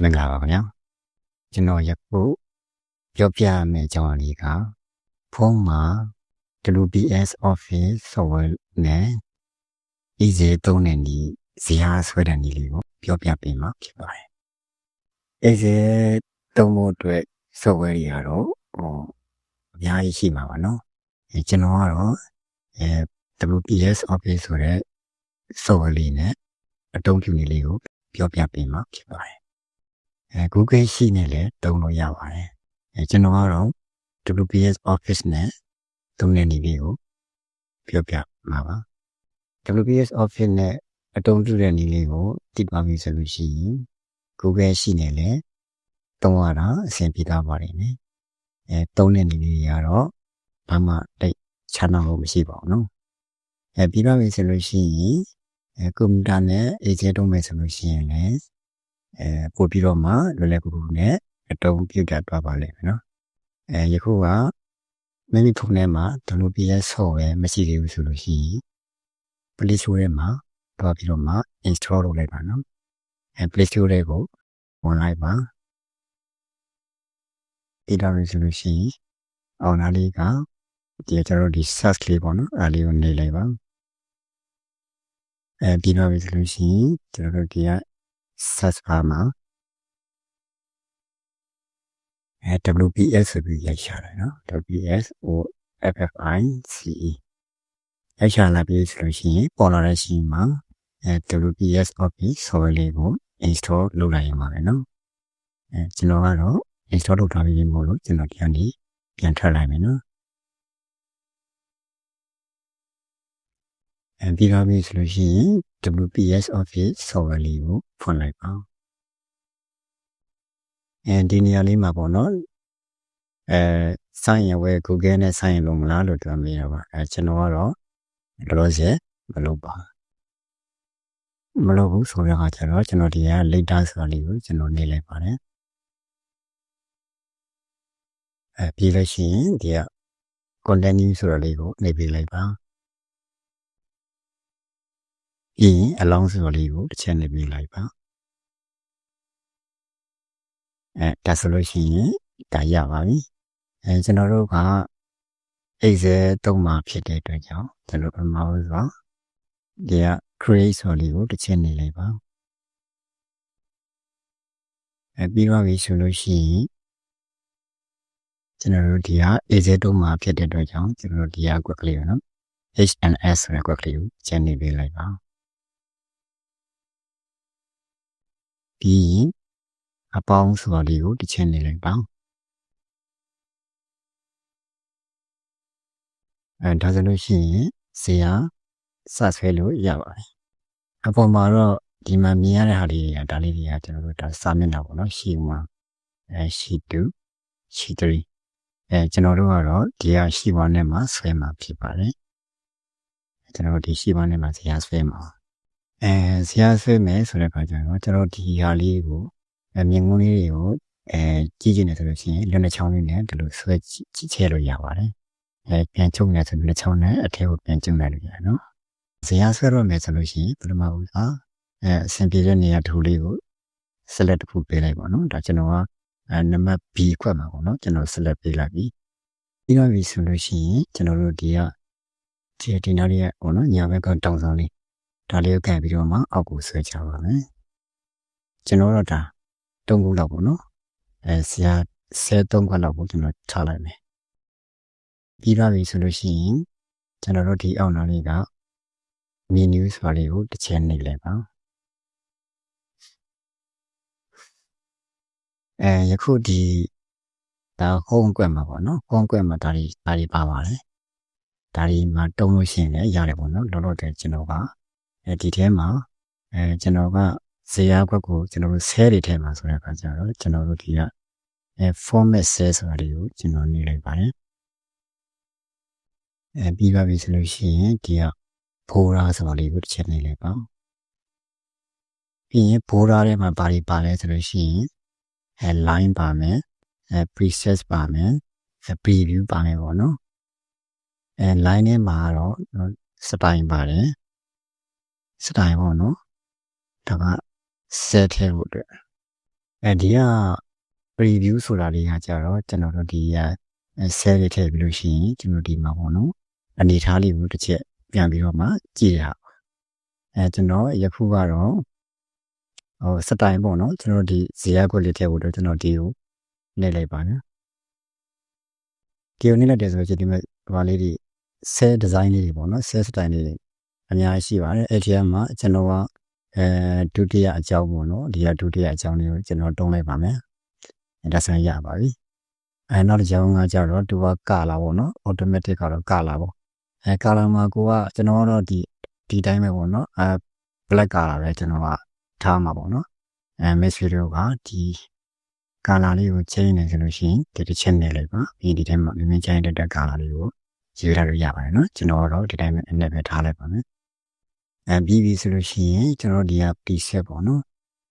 မင်္ဂလာပါခင်ဗျာကျွန်တော်ယခုပြောပြမယ့်အကြောင်းအရာကဖုန်းမှာ WPS Office software နဲ့ easy သုံးတဲ့နည်းဇာတ်ဆွဲတဲ့နည်းလေးကိုပြောပြပေးမှာဖြစ်ပါတယ် easy သုံးဖို့အတွက် software တွေကတော့အများကြီးရှိမှာပါနော်ကျွန်တော်ကတော့WPS Office ဆိုတဲ့ software လေးနဲ့အသုံးပြုနည်းလေးကိုပြောပြပေးမှာဖြစ်ပါတယ်Google Sheet နဲ့လည်းသုံးလို့ရပါတယ်ကျွန်တော်ကတော့ WPS Office နဲ့သုံးတဲ့နည်းလေးကိုပြောပြမှာပါ WPS Office နဲ့အသုံးပြုတဲ့နည်းလေးကိုသိပါပြီဆိုလို့ရှိရင် Google Sheet နဲ့လည်းသုံးရတာအဆင်ပြေသွားပါတယ်နော်သုံးတဲ့နည်းလေးကတော့ဘာမှတိတ်ခြားနားလို့မရှိပါဘူးနော်ပြီးပါပြီဆိုလို့ရှိရင်ကွန်ပျူတာနဲ့ Excel သုံးမယ်ဆိုလို့ရှိရင်လည်းပို့ပြီးတော့မှလွယ်လွယ်ကူကူနဲ့အသုံးပြုတတ်သွားပါလိမ့်မယ်နော်ယခုကမိမိဖုန်းထဲမှာ WPS software မရှိသေးဘူးဆိုလို့ရှိရင် Play Store ထဲမှာသွားပြီးတော့မှ install လုပ်လိုက်ပါနော်Play Store ထဲကိုဝင်လိုက်ပါပြီးတော့ဆိုလို့ရှိရင်အော်နာလေးကဒီကျွန်တော်တို့ဒီ search လေးပေါ့နော်အားလေးကိုနေလိုက်ပါပြီးတော့ဆိုလို့ရှိရင်ကျွန်တော်တို့ဒီကsearch bar မှာWPS ဆိုပြီးရိုက်ရှာတယ်နော် WPS OFFICE ရိုက်ရှာလာပြီးဆိုလို့ရှိရင်ပေါ်လာတဲ့ရှိမှာ WPS Office software လေးကို install လုပ်လိုက်ရမှာပဲနော်ကျွန်တော်ကတော့ install လုပ်ထားပြီးမို့လို့ကျွန်တော်ဒီကနေပြန်ထွက်လိုက်မယ်နော်ပြီးတော့ပြီဆိုလို့ရှိရင် WPS Office software လေးကိုဖွင့်လိုက်ပါဒီနေရာလေးမှာပေါ့နော်ဆိုင်ရဝဲ Google နဲ့ဆိုင်ရလို့မလားလို့ပြောမိရပါကျွန်တော်ကတော့လောလောဆယ်မလုပ်ပါမလုပ်ဘူးဆိုတော့ကျတော့ကျွန်တော်ဒီက later ဆိုတာလေးကိုကျွန်တော်နေလိုက်ပါတယ်ပြီးလို့ရှိရင်ဒီက continue ဆိုတာလေးကိုနေပေးလိုက်ပါပြီးရင် allow ဆိုတာလေးကိုတစ်ချက်နေပေးလိုက်ပါဒါဆိုလို့ရှိရင်ဒါရပါပြီကျွန်တော်တို့က Excel သုံးမှာဖြစ်တဲ့အတွက်ကြောင့်ကျွန်တော်ပထမဆုံးဒီက create ဆိုလေးကိုတစ်ချက်နေလိုက်ပါပြီးတော့ပြီဆိုလို့ရှိရင်ကျွန်တော်တို့ဒီက Excel သုံးမှာဖြစ်တဲ့အတွက်ကြောင့်ကျွန်တော်တို့ဒီကကွက်ကလေးနော် HNS ဆိုတဲ့ကွက်ကလေးကိုချက်နေပေးလိုက်ပါပြီးရင်အပေါင်းဆိုတာလေးကိုတစ်ချက်နေလိုက်ပါဒါဆိုလို့ရှိရင်ဇာတ်စဆွဲလို့ရပါတယ်အပေါ်မှာတော့ဒီမှာမြင်ရတဲ့ဟာလေးတွေကဒါလေးတွေကကျွန်တော်တို့ဒါစာမျက်နှာပေါ့နော်ရှီ1ရှီ2ရှီ3ကျွန်တော်တို့ကတော့ဒီကရှီ1နဲ့မှာဆွဲမှာဖြစ်ပါတယ်ကျွန်တော်တို့ဒီရှီ1နဲ့မှာဇာတ်ဆွဲမှာဇာတ်ဆွဲမယ်ဆိုတဲ့အခါကျတော့ကျွန်တော်ဒီဟာလေးကိုမြင်ကွင်းလေးတွေကိုကြည့်နေတယ်ဆိုလို့ရှိရင်လက်နှချောင်းလေးနဲ့ဒီလိုဆွဲကြည့်ချဲလို့ရပါတယ်ပြန်ချုပ်နေဆိုလက်ချောင်းနဲ့အထက်ကိုပြန်ကျုံလိုက်လို့ရတယ်နော်ဇာတ်ဆွဲရမယ်ဆိုလို့ရှိရင်ပထမဦးအဆင်ပြေတဲ့နေရာတစ်ခုလေးကို select တစ်ခုပေးလိုက်ပါနော်ဒါကျွန်တော်ကနံပါတ် B ခွက်မှာပေါ့နော်ကျွန်တော် select ပေးလိုက်ပြီးတော့ပြီဆိုလို့ရှိရင်ကျွန်တော်တို့ဒီနားလေးကပေါ့နော်ညာဘက်ကတောင်ဆောင်လေးဒါလေးကိုကန်ပြီးတော့မှအောက်ကိုဆွဲချပါမယ်ကျွန်တော်တို့ဒါ3ခုလောက်ပေါ့နော်ဆရာ13ခွက်လောက်ကိုကျွန်တော်ထားလိုက်မယ်ပြီးတော့ပြီဆိုလို့ရှိရင်ကျွန်တော်တို့ဒီအောက်နားလေးက menu ဆိုတာလေးကိုတစ်ချက်နှိပ်လိုက်ပါယခုဒီဒါ home ကွက်မှာပေါ့နော် home ကွက်မှာဒါတွေပါပါတယ်ဒါတွေမှာတုံးလို့ရှိရင်လည်းရတယ်ပေါ့နော်လောလောဆယ်ကျွန်တော်ကဒီထဲမှာကျွန်တော်ကဇာတ်ကွက်ကိုကျွန်တော်တို့ cell တွေထဲမှာဆိုတဲ့အခါကျတော့ကျွန်တော်တို့ဒီကformat cell ဆိုတာလေးကိုကျွန်တော်နေလိုက်ပါတယ်ပြီးပါပြီဆိုလို့ရှိရင်ဒီက folder ဆိုတာလေးကိုတစ်ချက်နေလိုက်ပါပြီးရင် folder ထဲမှာဘာတွေပါလဲဆိုလို့ရှိရင်line ပါမယ်preset ပါမယ် preview ပါမယ်ပေါ့နော်line ထဲမှာတော့စတိုင်ပါတယ်စတိုင်ပေါ့နော်ဒါက set ထဲဖို့အတွက် ဒီက preview ဆိုတာလေးကကြတော့ကျွန်တော်တို့ဒီcell တွေထည့်ပြီးလို့ရှိရင်ကျွန်တော်ဒီမှာပေါ့နော်အနေထားလေးကိုတစ်ချက်ပြန်ပြီးတော့မှကြည့်ရအောင်ကျွန်တော်ယခုကတော့စတိုင်ပေါ့နော်ကျွန်တော်ဒီဇီယာကိုလေးထည့်ဖို့တော့ကျွန်တော်ဒီကိုနှိပ်လိုက်ပါနော်ဒီကိုနှိပ်လိုက်တယ်ဆိုတော့ဒီမှာဘာလေးတွေ cell design လေးတွေပေါ့နော် cell စတိုင်လေးတွေအများကြီးရှိပါတယ်အဲ့ဒီမှာကျွန်တော်ကဒုတိယအကြောင်းပေါ့နော်ဒီကဒုတိယအကြောင်းလေးကိုကျွန်တော်တုံးလိုက်ပါမယ်ဒါဆိုရင်ရပါပြီနောက်တစ်ကြောင်းကကြတော့သူကကာလာပေါ့နော် automatic ကတော့ကာလာပေါ့ကာလာမှာကိုကကျွန်တော်ကတော့ဒီတိုင်းပဲပေါ့နော်black ကာလာပဲကျွန်တော်ကထားမှာပေါ့နော်mix video ကဒီကာလာလေးကိုချိန်နေဆိုလို့ရှိရင်ဒီတစ်ချက်နဲ့လိုက်ပါပြီးဒီတိုင်းမှာမြင်ချင်းတဲ့ကာလာလေးကိုရေးထားလို့ရပါတယ်နော်ကျွန်တော်ကတော့ဒီတိုင်းပဲအနေနဲ့ထားလိုက်ပါမယ်ပြီးပြီဆိုလို့ရှိရင်ကျွန်တော်ဒီက preset ပေါ့နော်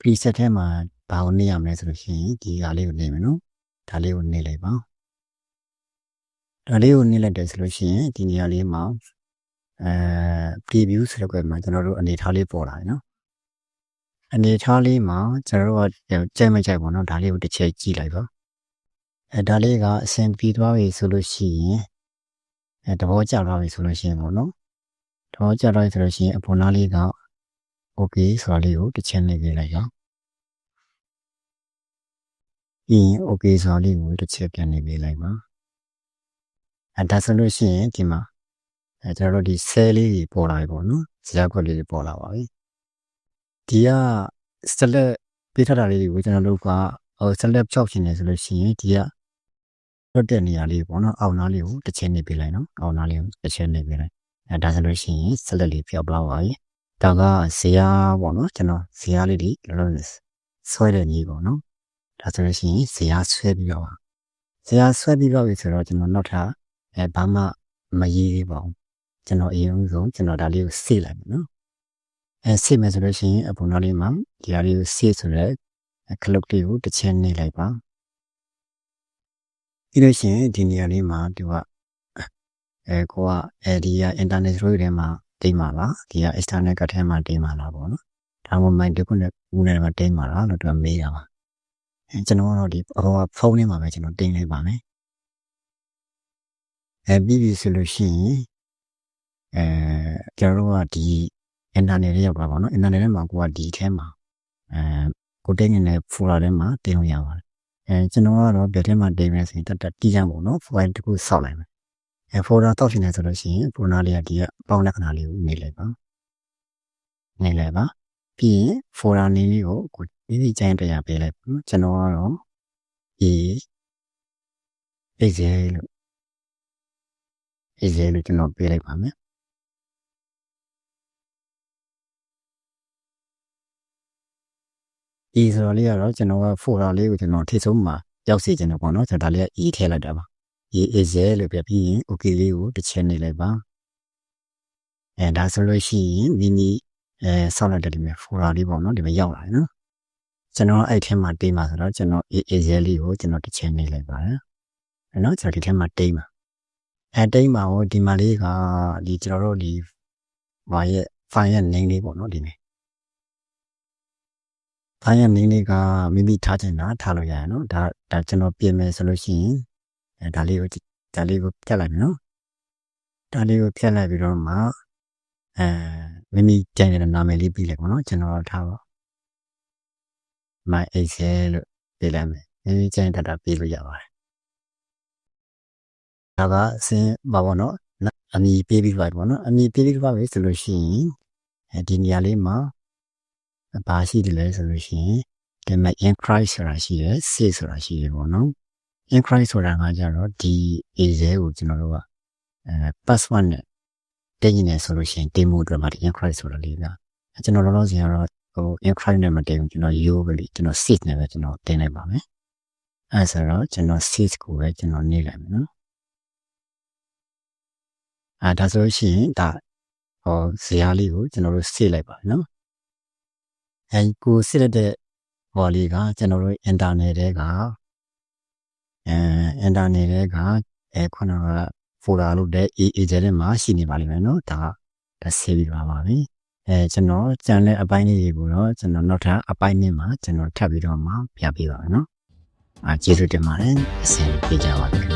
preset ထဲမှာဘာကိုနေရမလဲဆိုလို့ရှိရင်ဒီဟာလေးကိုနေမယ်နော်ဒါလေးကိုနေလိုက်ပါဒါလေးကိုနေလိုက်တယ်ဆိုလို့ရှိရင်ဒီနေရာလေးမှာpreview ဆိုတဲ့ကွယ်မှာကျွန်တော်တို့အနေထားလေးပေါ်လာတယ်နော်အနေထားလေးမှာကျွန်တော်တို့ကကြိုက်မကြိုက်ပေါ့နော်ဒါလေးကိုတစ်ချက်ကြည့်လိုက်ပါဒါလေးကအဆင်ပြေသွားပြီဆိုလို့ရှိရင်သဘောကျသွားပြီဆိုလို့ရှိရင်ပေါ့နော်သဘောကျသွားပြီဆိုလို့ရှိရင်အပေါ်နားလေးက okay ဆိုတာလေးကိုတစ်ချက်နှိပ်ပေးလိုက်ပါပြီးရင် okay ဆိုတာလေးကိုတစ်ချက်ပြန်နှိပ်ပေးလိုက်ပါဒါဆိုလို့ရှိရင်ဒီမှာကျွန်တော်တို့ဒီ cell လေးတွေပေါ်လာပြီပေါ့နော်ဇာတ်ခွက်လေးတွေပေါ်လာပါပြီဒီက select ပေးထားတာလေးတွေကိုကျွန်တော်တို့ကselect ဖြောက်ရှင်နေဆိုလို့ရှိရင်ဒီကလွတ်တဲ့နေရာလေးပေါ့နော်အောက်နားလေးကိုတစ်ချက်နှိပ်ပေးလိုက်နော်အောက်နားလေးကိုတစ်ချက်နှိပ်ပေးလိုက်ဒါဆိုလို့ရှိရင် select လေးဖြောက်သွားပါပြီဒါကဇာတ်ပေါ့နော်ကျွန်တော်ဇာတ်လေးတွေဆွဲတဲ့နည်းပေါ့နော်ဒါဆိုလို့ရှိရင်ဇာတ်ဆွဲပြီးတော့ဇာတ်ဆွဲပြီးတော့ပြီဆိုတော့ကျွန်တော်နောက်ထပ်ဘာမှမရေးသေးပါဘူးကျွန်တော်အရင်ဆုံးကျွန်တော်ဒါလေးကိုစေ့လိုက်မယ်နော်စေ့မယ်ဆိုလို့ရှိရင်အပေါ်နားလေးမှာဒီဟာလေးကိုစေ့ဆိုတဲ့ခလုတ်လေးကိုတစ်ချက်နှိပ်လိုက်ပါပြီးလို့ရှိရင်ဒီနေရာလေးမှာသူကကိုကဒီက internet through ထဲမှာတိတ်မှာလားဒီက external ကထဲမှာတိတ်မှာလားပေါ့နော်ဒါမှမဟုတ် ဒီခုနဲ့ဦးနဲ့မှာတိတ်မှာလားလို့သူကမေးတာပါကျွန်တော်ကတော့ဒီဖုန်းထဲမှာပဲကျွန်တော်တင်လိုက်ပါမယ်ပြီးပြီဆိုလို့ရှိရင်ကျွန်တော်တို့ကဒီ internet လေးရောက်တာပါနော် internet ထဲမှာကိုကဒီထဲမှာကိုတင်နေတဲ့ folder ထဲမှာတင်လို့ရပါတယ်ကျွန်တော်ကတော့ဘယ်ထဲမှာတင်လဲဆိုရင်တက်တီးချမ်းပေါ့နော် file တစ်ခုဆောက်လိုက်မယ်folder တောက်ရှင်နေဆိုလို့ရှိရင် folder လေးကဒီကအပေါင်းလက္ခဏာလေးကိုနေလိုက်ပါပြီးရင် folder name လေးကိုကိုဒီကျန်းတရားပေးလိုက်ပါကျွန်တော်ကတော့example လို့ကျွန်တော်ပေးလိုက်ပါမယ်ဆိုတော့လေးကတော့ကျွန်တော်က folder လေးကိုကျွန်တော်ထိဆုံးမှာရောက်စေချင်တယ်ပေါ့နော်ကျွန်တော်ဒါလေးက ထည့်လိုက်တာပါလို့ပြပြီးရင် okay လေးကိုတစ်ချက်နှိပ်လိုက်ပါဒါဆိုလို့ရှိရင်ဒီနီဆောက်လိုက်တဲ့ဒီမှာ folder လေးပေါ့နော်ဒီမှာရောက်လာတယ်နော်ကျွန်တော်အဲ့ထဲမှာတိတ်မှာဆိုတော့ကျွန်တော်လေးကိုကျွန်တော်တစ်ချက်နှိပ်လိုက်ပါတယ်နော်ကျွန်တော်ဒီထဲမှာတိတ်မှာတိတ်မှာဟိုဒီမှာလေးကဒီကျွန်တော်တို့ဒီfile ရဲ့ name လေးပေါ့နော်ဒီနေ့file ရဲ့ name လေးကမိမိထားချင်တာထားလို့ရရနော်ဒါကျွန်တော်ပြင်မယ်ဆိုလို့ရှိရင်ဒါလေးကိုဖြတ်လိုက်မယ်နော်ဒါလေးကိုဖြတ်လိုက်ပြီးတော့မှမိမိကြိုက်တဲ့နာမည်လေးပြီးလိုက်ပေါ့နော်ကျွန်တော်ထားပါ my excel လို့ပေးလိုက်မယ်မိမိကြိုက်တဲ့ data ပေးလို့ရပါတယ်ဒါကအစင်းပါပေါ့နော်အမည်ပေးပြီးပါပေါ့နော်အမည်ပေးပြီးပါပဲဆိုလို့ရှိရင်ဒီနေရာလေးမှာဘာရှိတယ်လဲဆိုလို့ရှိရင်ဒီမှာ increase ဆိုတာရှိတယ် save ဆိုတာရှိတယ်ပေါ့နော် increase ဆိုတာကကြတော့ဒီ excel ကိုကျွန်တော်တို့ကpassword နဲ့တင်နေတယ်ဆိုလို့ရှိရင်တင်မှုအတွက်မှာဒီ increase ဆိုတာလေးကကျွန်တော်လောလောဆယ်ကတော့increase နဲ့မတင်ဘူးကျွန်တော် yo ပဲလေကျွန်တော် save နဲ့ပဲကျွန်တော်တင်လိုက်ပါမယ်အဲဆိုတော့ကျွန်တော် save ကိုပဲကျွန်တော်နေလိုက်မယ်နော်ဒါဆိုလို့ရှိရင်ဒါဇာတ်လေးကိုကျွန်တော်တို့ save လိုက်ပါနော်ကို save တဲ့ဟောလေးကကျွန်တော်တို့ internet ထဲကinternet ထဲကခုနက folder လို့တဲ့ AJ ထဲမှာရှိနေပါလိမ့်မယ်နော်ဒါ save ပြီးပါပြီ ကျွန်တော်ကျန်တဲ့အပိုင်းလေးတွေကိုတော့ကျွန်တော်နောက်ထပ်အပိုင်းနဲ့မှာကျွန်တော်ထပ်ပြီးတော့မှပြပြပါမယ်နော်ကျေးဇူးတင်ပါတယ်အဆင်ပြေကြပါစေခင်ဗျာ